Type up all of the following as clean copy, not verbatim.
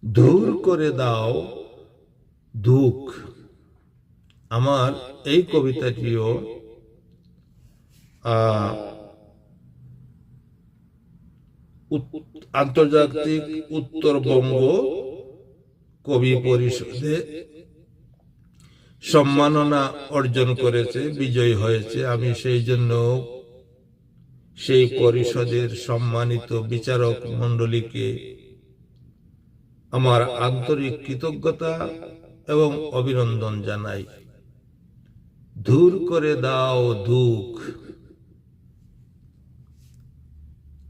দূর করে দাও দুঃখ। আমার এই কবিতাটিও আন্তর্জাতিক উত্তরবঙ্গ কবি পরিষদে সম্মাননা অর্জন করেছে, বিজয়ী হয়েছে। আমি সেই জন্য সেই পরিষদের সম্মানিত বিচারক মণ্ডলীকে আমার আন্তরিক কৃতজ্ঞতা এবং অভিনন্দন জানাই। দূর করে দাও দুঃখ,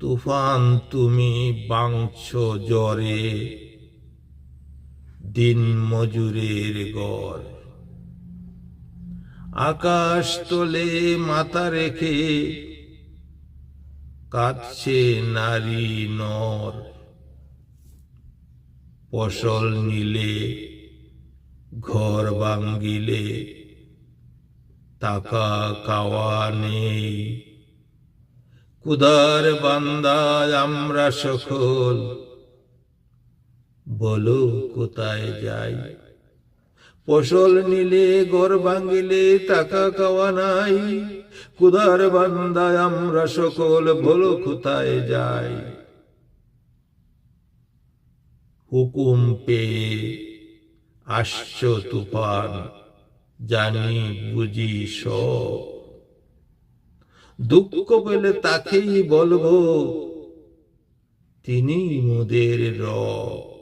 তুফান তুমি বাংছ জ্বরে, দিন মজুরের গড়। আকাশ তোলে মাথা রেখে কাঁদছে নারী নর। ফসল নিলে ঘর ভাঙ্গিলে টাকা কাওয়া নেই। ক্ষুধার বান্দায় আমরা সকল, বলো কোথায় যাই। ফসল নিলে ঘর ভাঙ্গিলে টাকা খাওয়া নাই। ক্ষুধার বান্দায় আমরা সকল, বলো কোথায় যাই। হুকুম পেয়ে আসছ তুফান, জানি বুঝি সব। দুঃখ পেলে তাকেই বলবো, তিনি মোদের রব।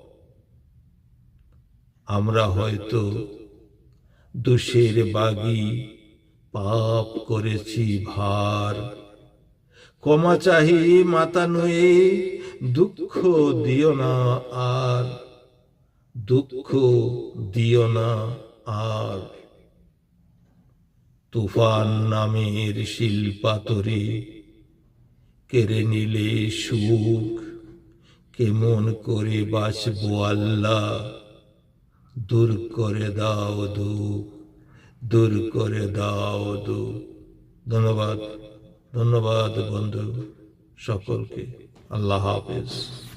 আমরা হয়তো দোষের বাগী, পাপ করেছি ভার। ক্ষমা চাহি মাথা নুয়ে, দুঃখ দিও না আর। দুঃখ দিও না আর। তুফান নামের শিলপাথরে কেড়ে নিলে সুখ। কেমন করে বাঁচবো আল্লাহ, দূর করে দাও দুঃখ, দূর করে দাও দুঃখ। ধন্যবাদ, ধন্যবাদ বন্ধু সকলকে। আল্লাহ হাফেজ।